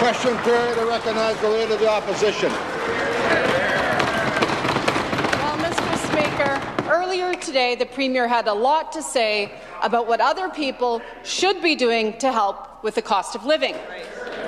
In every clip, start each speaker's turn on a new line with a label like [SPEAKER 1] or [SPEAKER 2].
[SPEAKER 1] Question period. I recognize the Leader of the Opposition.
[SPEAKER 2] Well, Mr. Speaker, earlier today the Premier had a lot to say about what other people should be doing to help with the cost of living.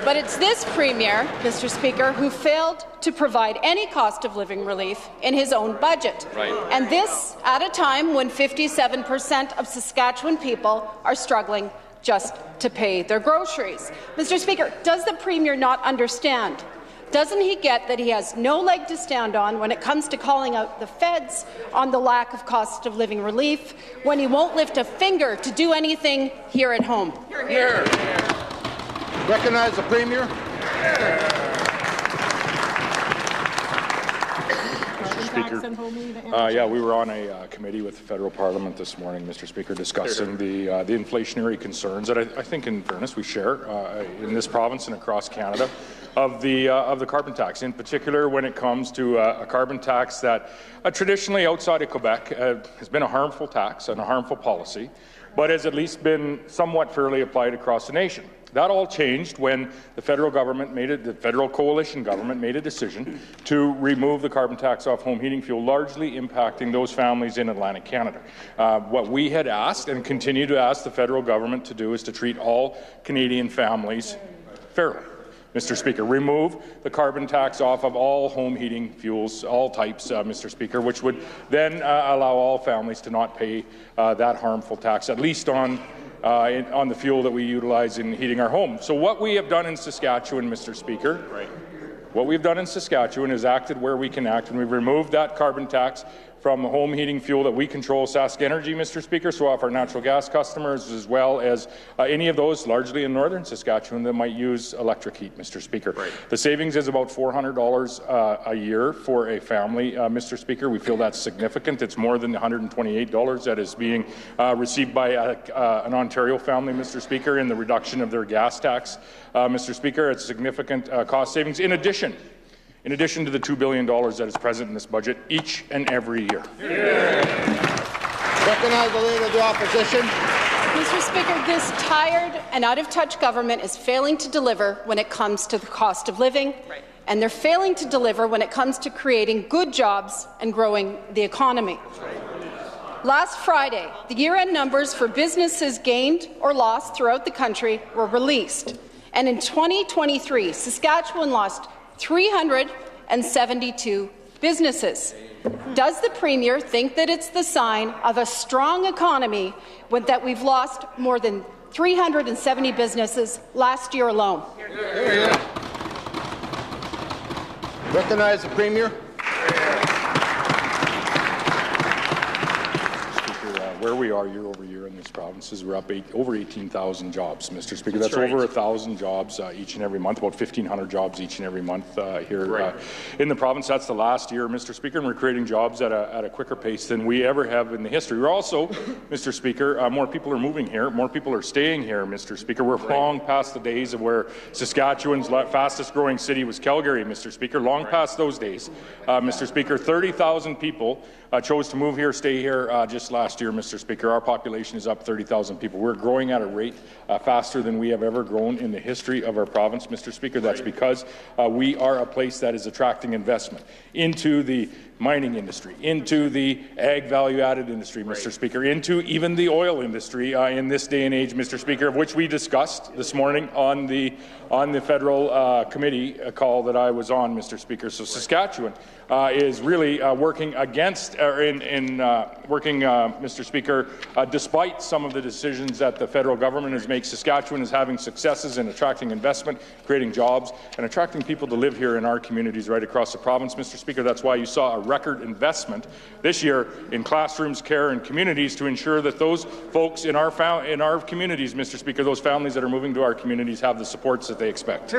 [SPEAKER 2] But it's this Premier, Mr. Speaker, who failed to provide any cost of living relief in his own budget. And this at a time when 57% of Saskatchewan people are struggling just to pay their groceries. Mr. Speaker, does the Premier not understand? Doesn't he get that he has no leg to stand on when it comes to calling out the feds on the lack of cost of living relief, when he won't lift a finger to do anything here at home?
[SPEAKER 1] Here. Recognize the Premier.
[SPEAKER 3] Speaker, we were on a committee with the federal parliament this morning, Mr. Speaker, discussing the inflationary concerns that I think, in fairness, we share in this province and across Canada of the carbon tax, in particular when it comes to a carbon tax that traditionally outside of Quebec has been a harmful tax and a harmful policy, but has at least been somewhat fairly applied across the nation. That all changed when the federal government the federal coalition government made a decision to remove the carbon tax off home heating fuel, largely impacting those families in Atlantic Canada. What we had asked and continue to ask the federal government to do is to treat all Canadian families fairly. Mr. Speaker, remove the carbon tax off of all home heating fuels, all types, Mr. Speaker, which would then allow all families to not pay that harmful tax, at least on the fuel that we utilize in heating our home. So what we have done in Saskatchewan, Mr. Speaker, what we've done in Saskatchewan is acted where we can act, and we've removed that carbon tax from the home heating fuel that we control, Sask Energy, Mr. Speaker, so off our natural gas customers, as well as any of those, largely in northern Saskatchewan, that might use electric heat, Mr. Speaker. The savings is about $400 a year for a family, Mr. Speaker. We feel that's significant. It's more than the $128 that is being received by an Ontario family, Mr. Speaker, in the reduction of their gas tax. Mr. Speaker, it's significant cost savings. In addition to the $2 billion that is present in this budget each and every year.
[SPEAKER 1] Recognize the Leader of the Opposition.
[SPEAKER 2] Mr. Speaker, this tired and out-of-touch government is failing to deliver when it comes to the cost of living, and they're failing to deliver when it comes to creating good jobs and growing the economy. Last Friday, the year-end numbers for businesses gained or lost throughout the country were released, and in 2023, Saskatchewan lost 372 businesses. Does the Premier think that it's the sign of a strong economy that we've lost more than 370 businesses last year alone?
[SPEAKER 1] Recognize the Premier.
[SPEAKER 3] Where we are year over year in these provinces, we're up over 18,000 jobs, Mr. Speaker. That's over 1,000 jobs each and every month, about 1,500 jobs each and every month here in the province. That's the last year, Mr. Speaker, and we're creating jobs at a quicker pace than we ever have in the history. We're also, Mr. Speaker, more people are moving here, more people are staying here, Mr. Speaker. We're long past the days of where Saskatchewan's fastest growing city was Calgary, Mr. Speaker, long past those days. Mr. Speaker, 30,000 people chose to move here, stay here just last year, Mr. Speaker. Our population is up 30,000 people. We're growing at a rate faster than we have ever grown in the history of our province, Mr. Speaker. That's because we are a place that is attracting investment into the mining industry, into the ag value-added industry, Mr. Speaker, into even the oil industry in this day and age, Mr. Speaker, of which we discussed this morning on the federal committee call that I was on, Mr. Speaker. So Saskatchewan is really working against, Mr. Speaker, despite some of the decisions that the federal government has made. Saskatchewan is having successes in attracting investment, creating jobs, and attracting people to live here in our communities right across the province, Mr. Speaker. That's why you saw a record investment this year in classrooms, care, and communities to ensure that those folks in our communities, Mr. Speaker, those families that are moving to our communities have the supports that they expect.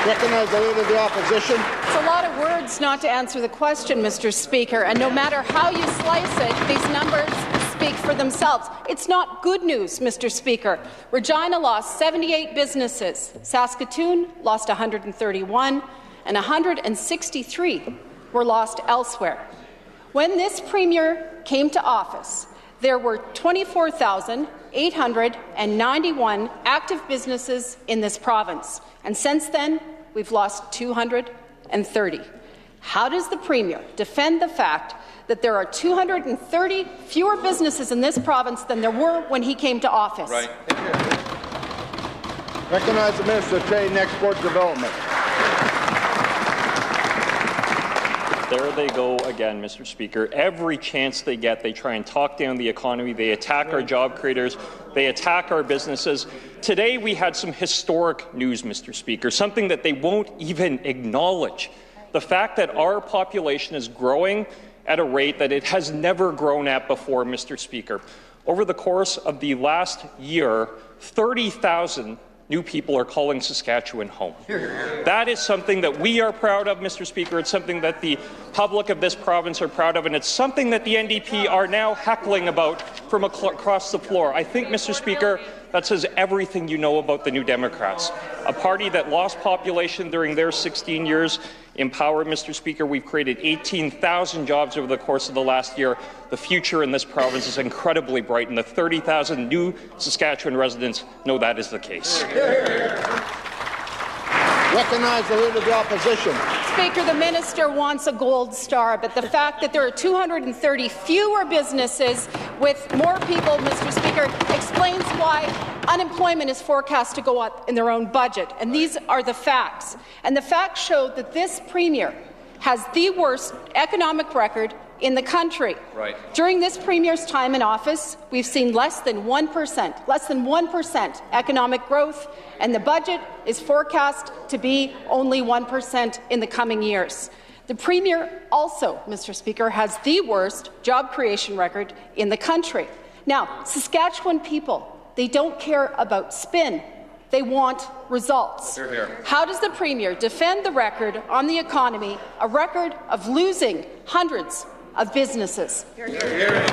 [SPEAKER 1] Recognize the Leader of the Opposition.
[SPEAKER 2] It's a lot of words not to answer the question, Mr. Speaker, and no matter how you slice it, these numbers speak for themselves. It's not good news, Mr. Speaker. Regina lost 78 businesses. Saskatoon lost 131, and 163 were lost elsewhere. When this Premier came to office, there were 24,000 891 active businesses in this province, and since then, we've lost 230. How does the Premier defend the fact that there are 230 fewer businesses in this province than there were when he came to office?
[SPEAKER 4] Right.
[SPEAKER 1] Recognize the Minister of Trade and Export Development.
[SPEAKER 5] There they go again, Mr. Speaker. Every chance they get, they try and talk down the economy. They attack our job creators. They attack our businesses. Today, we had some historic news, Mr. Speaker, something that they won't even acknowledge. The fact that our population is growing at a rate that it has never grown at before, Mr. Speaker. Over the course of the last year, 30,000 new people are calling Saskatchewan home. That is something that we are proud of, Mr. Speaker. It's something that the public of this province are proud of, and it's something that the NDP are now heckling about from across the floor. I think, Mr. Speaker, that says everything you know about the New Democrats. A party that lost population during their 16 years in power, Mr. Speaker. We've created 18,000 jobs over the course of the last year. The future in this province is incredibly bright, and the 30,000 new Saskatchewan residents know that is the case.
[SPEAKER 1] Recognize the Leader of the Opposition.
[SPEAKER 2] Speaker, the minister wants a gold star, but the fact that there are 230 fewer businesses with more people, Mr. Speaker, explains why unemployment is forecast to go up in their own budget. And these are the facts. And the facts show that this Premier has the worst economic record in the country.
[SPEAKER 4] Right.
[SPEAKER 2] During this Premier's time in office, we've seen less than 1% economic growth, and the budget is forecast to be only 1% in the coming years. The Premier also, Mr. Speaker, has the worst job creation record in the country. Now, Saskatchewan people, they don't care about spin. They want results. How does the Premier defend the record on the economy, a record of losing hundreds of businesses?
[SPEAKER 1] Recognize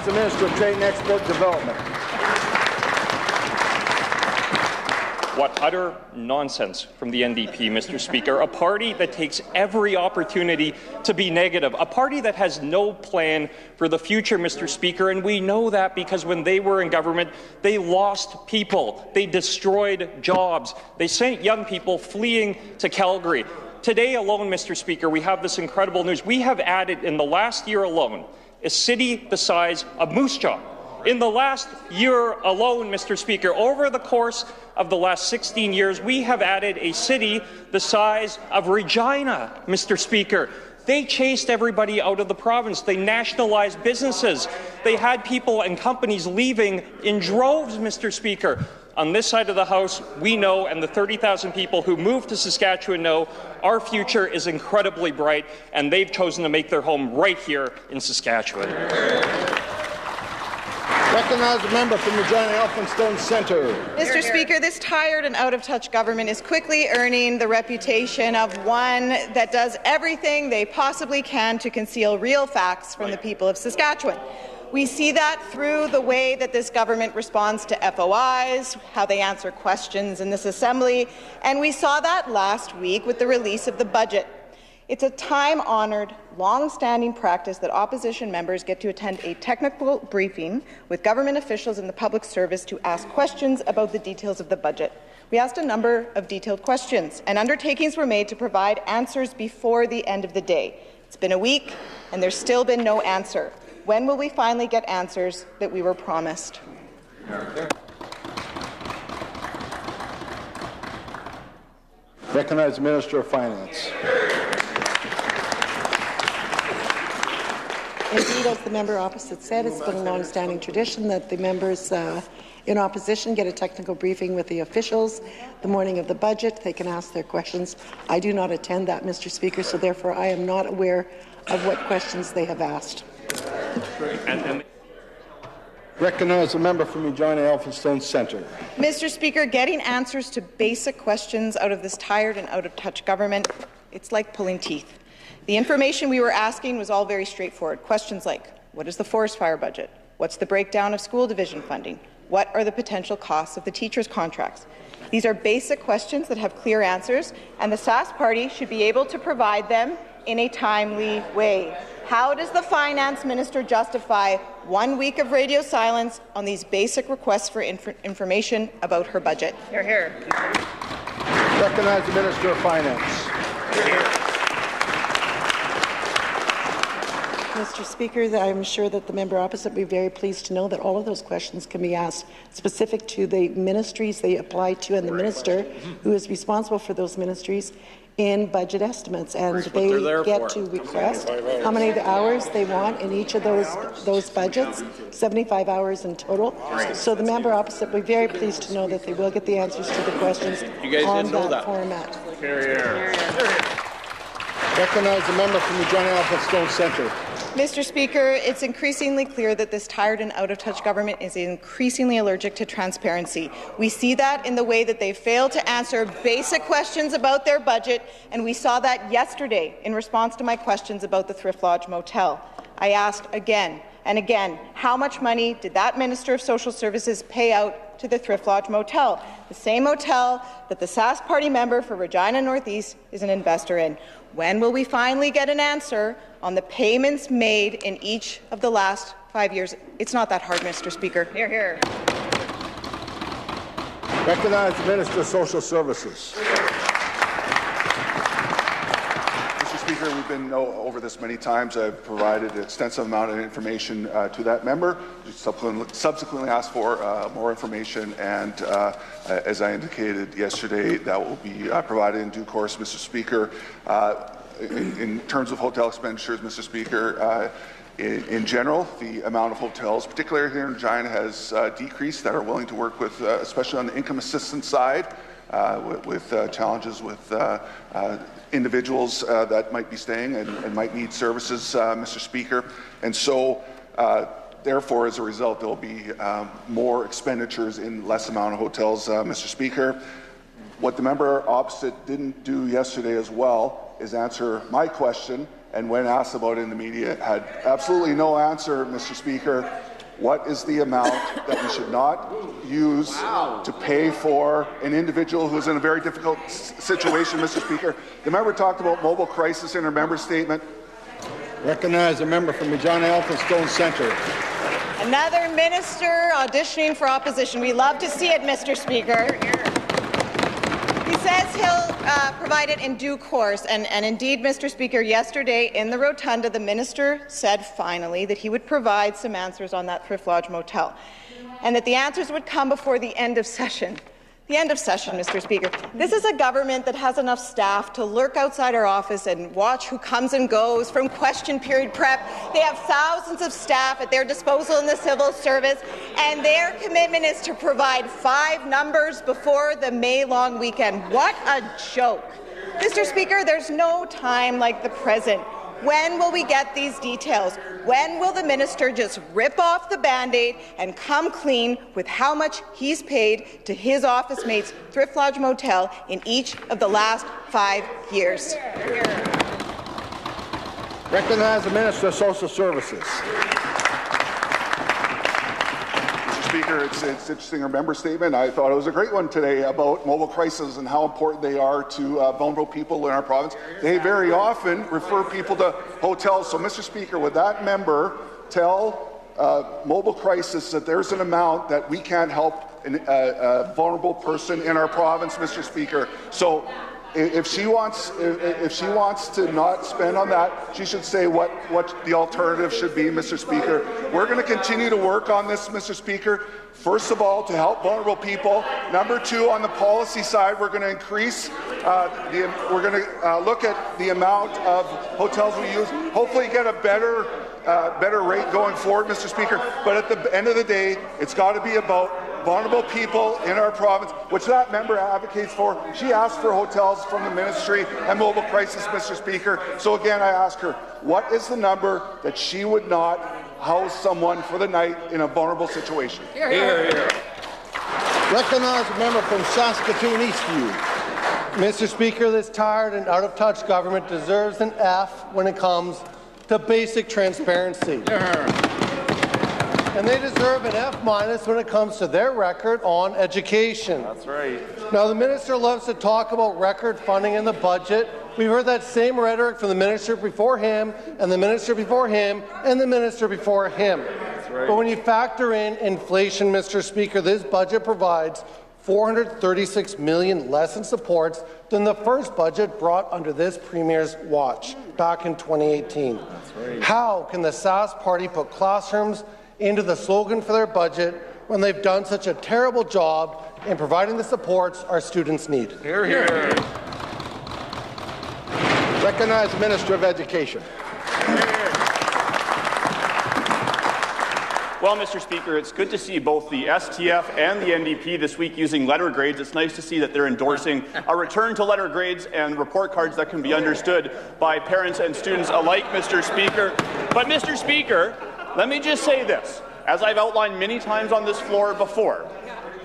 [SPEAKER 1] the Minister of Trade and Export Development.
[SPEAKER 5] What utter nonsense from the NDP, Mr. Speaker. A party that takes every opportunity to be negative. A party that has no plan for the future, Mr. Speaker. And we know that because when they were in government, they lost people. They destroyed jobs. They sent young people fleeing to Calgary. Today alone, Mr. Speaker, we have this incredible news. We have added, in the last year alone, a city the size of Moose Jaw. In the last year alone, Mr. Speaker, over the course of the last 16 years, we have added a city the size of Regina, Mr. Speaker. They chased everybody out of the province. They nationalized businesses. They had people and companies leaving in droves, Mr. Speaker. On this side of the House, we know, and the 30,000 people who moved to Saskatchewan know, our future is incredibly bright, and they've chosen to make their home right here in Saskatchewan.
[SPEAKER 1] Recognize the member from Regina Elphinstone Centre.
[SPEAKER 6] Mr. Speaker, this tired and out-of-touch government is quickly earning the reputation of one that does everything they possibly can to conceal real facts from the people of Saskatchewan. We see that through the way that this government responds to FOIs, how they answer questions in this Assembly, and we saw that last week with the release of the budget. It's a time-honoured, long-standing practice that opposition members get to attend a technical briefing with government officials in the public service to ask questions about the details of the budget. We asked a number of detailed questions, and undertakings were made to provide answers before the end of the day. It's been a week, and there's still been no answer. When will we finally get answers that we were promised?
[SPEAKER 1] Recognize the Minister of Finance.
[SPEAKER 7] Indeed, as the member opposite said, it's been a long-standing tradition that the members in opposition get a technical briefing with the officials the morning of the budget. They can ask their questions. I do not attend that, Mr. Speaker, so therefore I am not aware of what questions they have asked.
[SPEAKER 1] Recognize the member from Regina Elphinstone Centre.
[SPEAKER 6] Mr. Speaker, getting answers to basic questions out of this tired and out-of-touch government, it's like pulling teeth. The information we were asking was all very straightforward. Questions like, what is the forest fire budget? What's the breakdown of school division funding? What are the potential costs of the teachers' contracts? These are basic questions that have clear answers, and the Sask Party should be able to provide them in a timely way. How does the Finance Minister justify 1 week of radio silence on these basic requests for information about her budget? Hear, hear.
[SPEAKER 1] Recognize the Minister of Finance.
[SPEAKER 7] Mr. Speaker, I'm sure that the member opposite will be very pleased to know that all of those questions can be asked specific to the ministries they apply to and the minister who is responsible for those ministries in budget estimates, and they get to request how many hours they want in each of those budgets, 75 hours in total. So the member opposite will be very pleased to know that they will get the answers to the questions on that format.
[SPEAKER 1] Recognize the member from Regina Elphinstone Centre.
[SPEAKER 6] Mr. Speaker, it's increasingly clear that this tired and out-of-touch government is increasingly allergic to transparency. We see that in the way that they fail to answer basic questions about their budget, and we saw that yesterday in response to my questions about the Thrift Lodge Motel. I asked again and again, how much money did that Minister of Social Services pay out to the Thrift Lodge Motel, the same motel that the Sask Party member for Regina Northeast is an investor in? When will we finally get an answer on the payments made in each of the last 5 years? It's not that hard, Mr. Speaker. Hear, hear.
[SPEAKER 1] Recognize the Minister of Social Services.
[SPEAKER 4] Mr. Speaker, we've been over this many times. I've provided an extensive amount of information to that member. We subsequently asked for more information, and as I indicated yesterday, that will be provided in due course, Mr. Speaker. In terms of hotel expenditures, Mr. Speaker, in general, the amount of hotels, particularly here in Regina, has decreased that are willing to work with, especially on the income assistance side, with challenges with individuals that might be staying and might need services, Mr. Speaker. And so, therefore, as a result, there will be more expenditures in less amount of hotels, Mr. Speaker. What the member opposite didn't do yesterday as well is answer my question, and when asked about it in the media, had absolutely no answer, Mr. Speaker. What is the amount that we should not use to pay for an individual who is in a very difficult situation, Mr. Speaker? The member talked about mobile crisis in her member statement.
[SPEAKER 1] Recognize the member from Regina Elphinstone Centre.
[SPEAKER 6] Another minister auditioning for opposition. We love to see it, Mr. Speaker. He says he'll provide it in due course, and indeed, Mr. Speaker, yesterday in the rotunda, the minister said finally that he would provide some answers on that Thrift Lodge Motel, and that the answers would come before the end of session. The end of session, Mr. Speaker. This is a government that has enough staff to lurk outside our office and watch who comes and goes from question period prep. They have thousands of staff at their disposal in the civil service, and their commitment is to provide 5 numbers before the May long weekend. What a joke. Mr. Speaker, there's no time like the present. When will we get these details? When will the minister just rip off the Band-Aid and come clean with how much he's paid to his office mates' Thrift Lodge Motel in each of the last 5 years?
[SPEAKER 1] Recognize the Minister of Social Services.
[SPEAKER 4] Speaker, it's interesting, her member statement. I thought it was a great one today about mobile crises and how important they are to vulnerable people in our province. They very often refer people to hotels. So, Mr. Speaker, would that member tell mobile crisis that there's an amount that we can't help a vulnerable person in our province, Mr. Speaker? So, if she wants to not spend on that, she should say what the alternative should be, Mr. Speaker. We're going to continue to work on this, Mr. Speaker. First of all, to help vulnerable people. Number 2, on the policy side, we're going to increase. We're going to look at the amount of hotels we use. Hopefully, get a better rate going forward, Mr. Speaker. But at the end of the day, it's got to be about vulnerable people in our province, which that member advocates for. She asked for hotels from the ministry and mobile crisis, Mr. Speaker. So again, I ask her, what is the number that she would not house someone for the night in a vulnerable situation?
[SPEAKER 1] Hear, hear. Recognize a member from Saskatoon Eastview.
[SPEAKER 8] Mr. Speaker, this tired and out-of-touch government deserves an F when it comes to basic transparency. And they deserve an F- when it comes to their record on education.
[SPEAKER 4] That's right.
[SPEAKER 8] Now, the minister loves to talk about record funding in the budget We've heard that same rhetoric from the minister before him, and the minister before him, and the minister before him. But when you factor in inflation, Mr. Speaker, this budget provides $436 million less in supports than the first budget brought under this Premier's watch back in 2018. How can the Sask party put classrooms into the slogan for their budget when they've done such a terrible job in providing the supports our students need?
[SPEAKER 1] Hear, hear. Recognize the Minister of Education.
[SPEAKER 9] Well, Mr. Speaker, it's good to see both the STF and the NDP this week using letter grades. It's nice to see that they're endorsing a return to letter grades and report cards that can be understood by parents and students alike, Mr. Speaker. But, Mr. Speaker, let me just say this. As I've outlined many times on this floor before,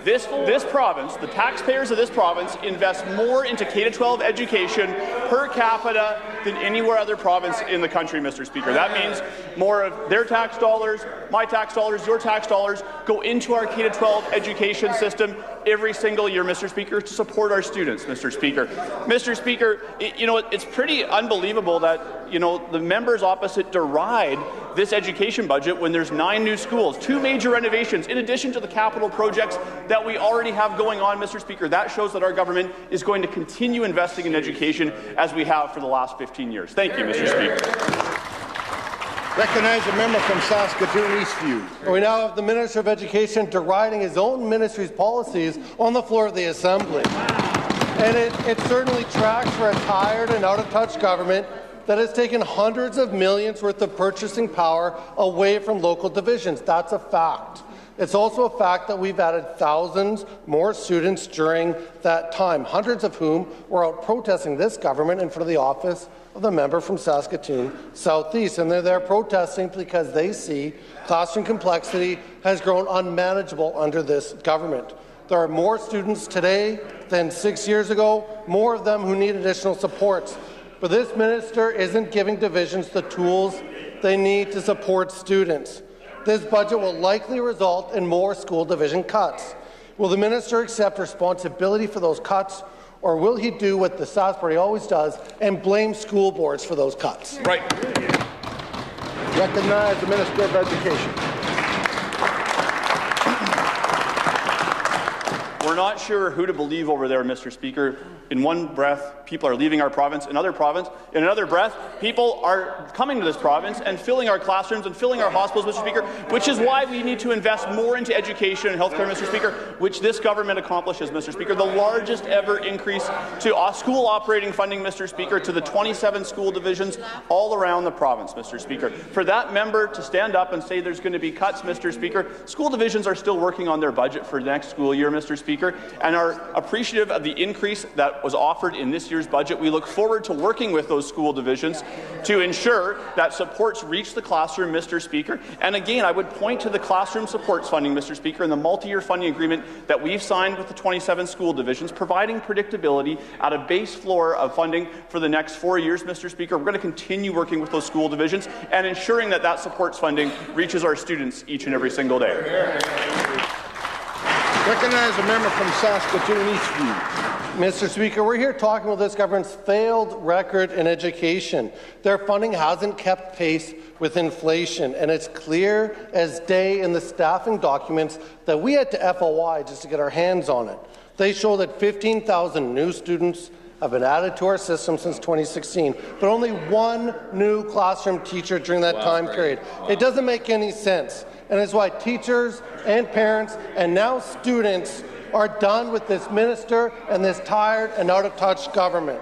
[SPEAKER 9] this province, the taxpayers of this province, invest more into K-12 education per capita than anywhere other province in the country, Mr. Speaker. That means more of their tax dollars, my tax dollars, your tax dollars go into our K-12 education system every single year, Mr. Speaker, to support our students, Mr. Speaker. Mr. Speaker, it's pretty unbelievable that, the members opposite deride this education budget when there's 9 new schools, 2 major renovations, in addition to the capital projects that we already have going on, Mr. Speaker. That shows that our government is going to continue investing in education as we have for the last 15 years. Thank you, Mr. Speaker.
[SPEAKER 1] Recognize a member from Saskatoon Eastview.
[SPEAKER 8] We now have the Minister of Education deriding his own ministry's policies on the floor of the Assembly. And it certainly tracks for a tired and out-of-touch government that has taken hundreds of millions worth of purchasing power away from local divisions. That's a fact. It's also a fact that we've added thousands more students during that time, hundreds of whom were out protesting this government in front of the office of the member from Saskatoon Southeast. And they're there protesting because they see classroom complexity has grown unmanageable under this government. There are more students today than 6 years ago, more of them who need additional supports. But this minister isn't giving divisions the tools they need to support students. This budget will likely result in more school division cuts. Will the minister accept responsibility for those cuts, or will he do what the Sask party always does and blame school boards for those cuts?
[SPEAKER 9] Right.
[SPEAKER 1] Recognize the Minister of Education.
[SPEAKER 9] We're not sure who to believe over there, Mr. Speaker. In one breath, people are leaving our province. In another breath, people are coming to this province and filling our classrooms and filling our hospitals, Mr. Speaker, which is why we need to invest more into education and healthcare, Mr. Speaker, which this government accomplishes, Mr. Speaker. The largest ever increase to school operating funding, Mr. Speaker, to the 27 school divisions all around the province, Mr. Speaker. For that member to stand up and say there's going to be cuts, Mr. Speaker, school divisions are still working on their budget for next school year, Mr. Speaker, and are appreciative of the increase that was offered in this year's budget. We look forward to working with those school divisions to ensure that supports reach the classroom, Mr. Speaker. And again, I would point to the classroom supports funding, Mr. Speaker, and the multi-year funding agreement that we've signed with the 27 school divisions, providing predictability at a base floor of funding for the next 4 years, Mr. Speaker. We're going to continue working with those school divisions and ensuring that that supports funding reaches our students each and every single day.
[SPEAKER 1] Recognize a member from Saskatoon Eastview.
[SPEAKER 8] Mr. Speaker, we're here talking about this government's failed record in education. Their funding hasn't kept pace with inflation, and it's clear as day in the staffing documents that we had to FOI just to get our hands on it. They show that 15,000 new students have been added to our system since 2016, but only 1 new classroom teacher during that time period. It doesn't make any sense, and it's why teachers and parents and now students are done with this minister and this tired and out-of-touch government.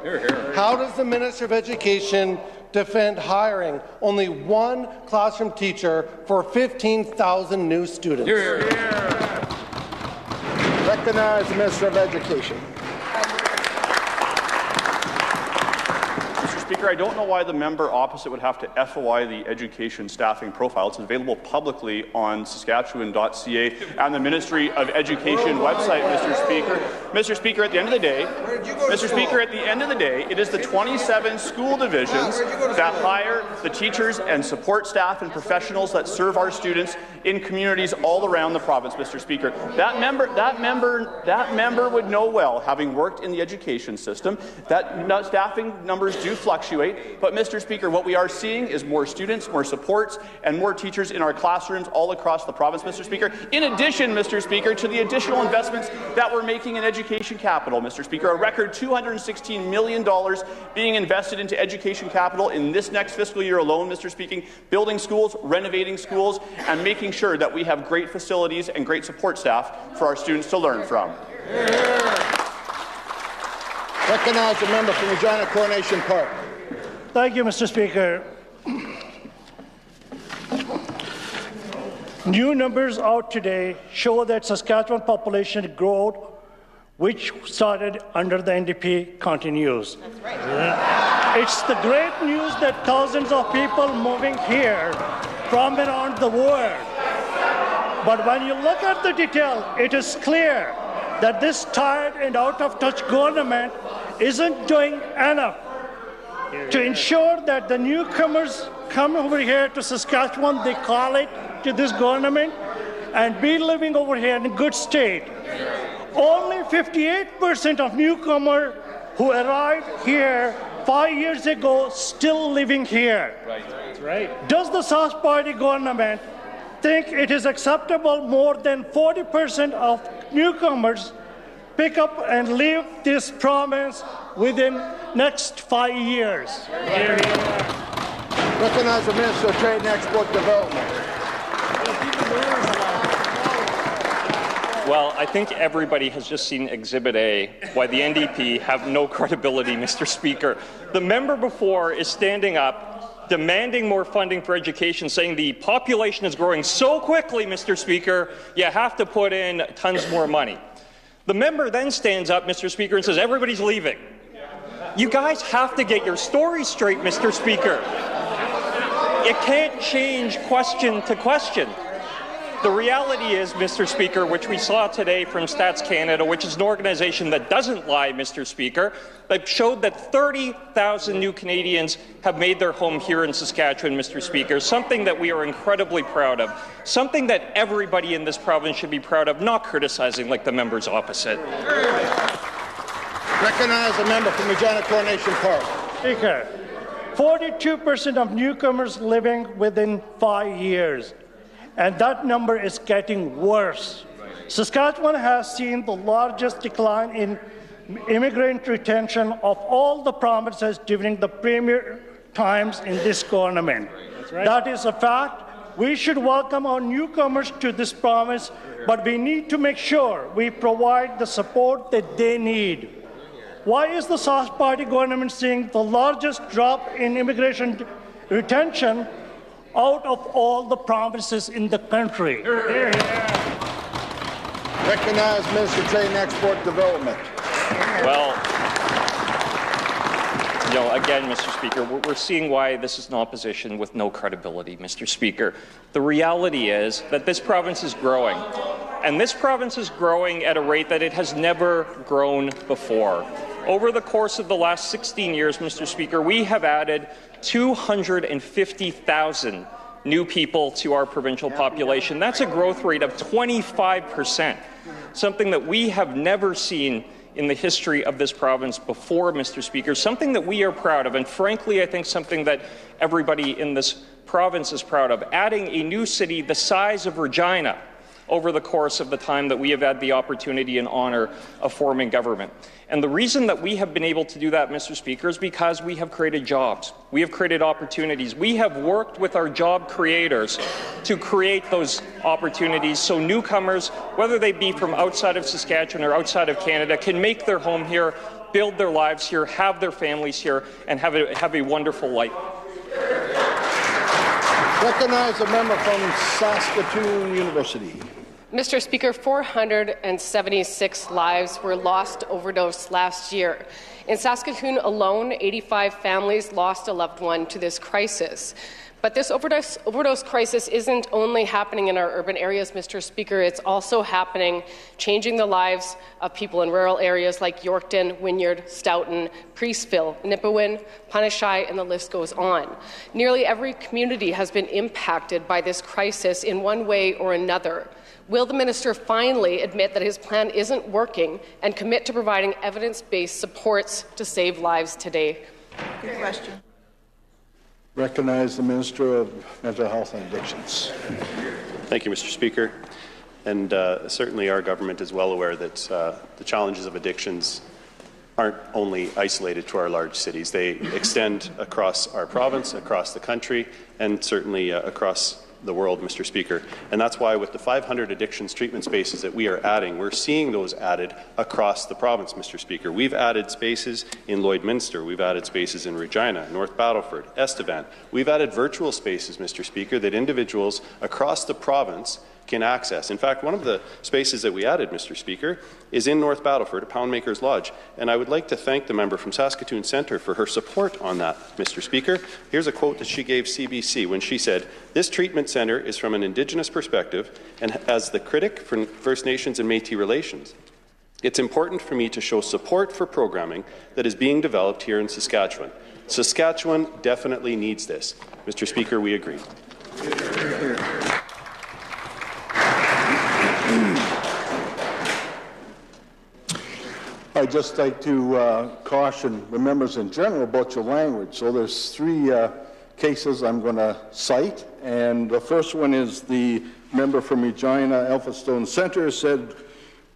[SPEAKER 8] How does the Minister of Education defend hiring only 1 classroom teacher for 15,000 new students?
[SPEAKER 1] Recognize the Minister of Education.
[SPEAKER 9] Speaker, I don't know why the member opposite would have to FOI the education staffing profile. It's available publicly on Saskatchewan.ca and the Ministry of Education website, Mr. Speaker. Mr. Speaker, at the end of the day, it is the 27 school divisions that hire the teachers and support staff and professionals that serve our students in communities all around the province, Mr. Speaker. That member would know well, having worked in the education system, that staffing numbers do fluctuate. But, Mr. Speaker, what we are seeing is more students, more supports, and more teachers in our classrooms all across the province, Mr. Speaker. In addition, Mr. Speaker, to the additional investments that we're making in education capital, Mr. Speaker, a record $216 million being invested into education capital in this next fiscal year alone, Mr. Speaker, building schools, renovating schools, and making sure that we have great facilities and great support staff for our students to learn from.
[SPEAKER 1] Recognize the member from Regina Coronation Park.
[SPEAKER 10] Thank you, Mr. Speaker. New numbers out today show that Saskatchewan population growth, which started under the NDP, continues. That's right. It's the great news that thousands of people moving here from around the world. But when you look at the detail, it is clear that this tired and out-of-touch government isn't doing enough to ensure that the newcomers come over here to Saskatchewan, they call it to this government, and be living over here in a good state. Only 58% of newcomers who arrived here 5 years ago still living here. Right. That's right. Does the Sask Party government think it is acceptable more than 40% of newcomers pick up and leave this province within next 5 years?
[SPEAKER 1] Recognize the Minister of Trade and Export Development.
[SPEAKER 5] Well, I think everybody has just seen Exhibit A, why the NDP have no credibility, Mr. Speaker. The member before is standing up, demanding more funding for education, saying the population is growing so quickly, Mr. Speaker, you have to put in tons more money. The member then stands up, Mr. Speaker, and says everybody's leaving. You guys have to get your story straight, Mr. Speaker. You can't change question to question. The reality is, Mr. Speaker, which we saw today from Stats Canada, which is an organization that doesn't lie, Mr. Speaker, that showed that 30,000 new Canadians have made their home here in Saskatchewan, Mr. Speaker, something that we are incredibly proud of, something that everybody in this province should be proud of, not criticizing like the members opposite.
[SPEAKER 1] Recognize the member from Regina Coronation Park.
[SPEAKER 10] Speaker, 42% of newcomers living within 5 years. And that number is getting worse. Saskatchewan has seen the largest decline in immigrant retention of all the provinces during the premier times in this government. Right. That is a fact. We should welcome our newcomers to this province, but we need to make sure we provide the support that they need. Why is the Sask Party government seeing the largest drop in immigration retention out of all the provinces in the country?
[SPEAKER 1] Recognize Minister of Trade and Export Development.
[SPEAKER 5] Well, again, Mr. Speaker, we're seeing why this is an opposition with no credibility, Mr. Speaker. The reality is that this province is growing, and this province is growing at a rate that it has never grown before. Over the course of the last 16 years, Mr. Speaker, we have added 250,000 new people to our provincial population. That's a growth rate of 25%, something that we have never seen in the history of this province before, Mr. Speaker, something that we are proud of, and frankly, I think something that everybody in this province is proud of. Adding a new city the size of Regina over the course of the time that we have had the opportunity and honour of forming government. And the reason that we have been able to do that, Mr. Speaker, is because we have created jobs. We have created opportunities. We have worked with our job creators to create those opportunities so newcomers, whether they be from outside of Saskatchewan or outside of Canada, can make their home here, build their lives here, have their families here, and have a wonderful life.
[SPEAKER 1] Recognize the member from Saskatoon University.
[SPEAKER 11] Mr. Speaker, 476 lives were lost to overdose last year. In Saskatoon alone, 85 families lost a loved one to this crisis. But this overdose crisis isn't only happening in our urban areas, Mr. Speaker. It's also happening, changing the lives of people in rural areas like Yorkton, Wynyard, Stoughton, Priestville, Nipawin, Punashai, and the list goes on. Nearly every community has been impacted by this crisis in one way or another. Will the minister finally admit that his plan isn't working and commit to providing evidence-based supports to save lives today?
[SPEAKER 6] Good question.
[SPEAKER 1] Recognize the Minister of Mental Health and Addictions.
[SPEAKER 12] Thank you, Mr. Speaker. And certainly our government is well aware that the challenges of addictions aren't only isolated to our large cities. They extend across our province, across the country, and certainly across the world, Mr. Speaker. And that's why with the 500 addictions treatment spaces that we are adding, we're seeing those added across the province, Mr. Speaker. We've added spaces in Lloydminster. We've added spaces in Regina, North Battleford, Estevan. We've added virtual spaces, Mr. Speaker, that individuals across the province can access. In fact, one of the spaces that we added, Mr. Speaker, is in North Battleford, Poundmaker's Lodge. And I would like to thank the member from Saskatoon Centre for her support on that, Mr. Speaker. Here's a quote that she gave CBC when she said, "This treatment centre is from an Indigenous perspective, and as the critic for First Nations and Métis relations, it's important for me to show support for programming that is being developed here in Saskatchewan. Saskatchewan definitely needs this." Mr. Speaker, we agree.
[SPEAKER 1] I'd just like to caution the members in general about your language. So there's three cases I'm going to cite, and the first one is the member from Regina, Elphinstone Centre, said,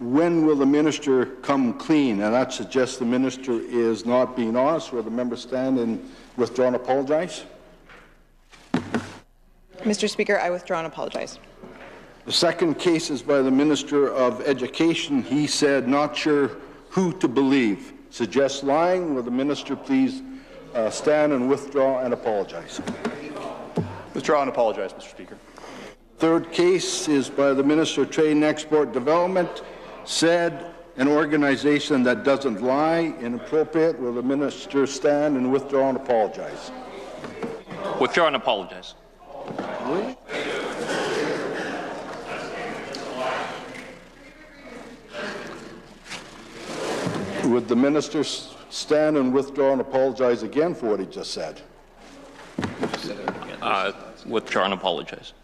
[SPEAKER 1] "When will the minister come clean?" And that suggests the minister is not being honest. Will the member stand and withdraw and apologize?
[SPEAKER 6] Mr. Speaker, I withdraw and apologize.
[SPEAKER 1] The second case is by the Minister of Education. He said, "Not sure who to believe." Suggests lying. Will the minister please stand and withdraw and apologize?
[SPEAKER 9] Withdraw and apologize, Mr. Speaker.
[SPEAKER 1] Third case is by the Minister of Trade and Export Development. Said, "An organization that doesn't lie, inappropriate." Will the minister stand and withdraw and apologize?
[SPEAKER 5] Withdraw and apologize.
[SPEAKER 1] Would the minister stand and withdraw and apologize again for what he just said?
[SPEAKER 5] Withdraw and apologize.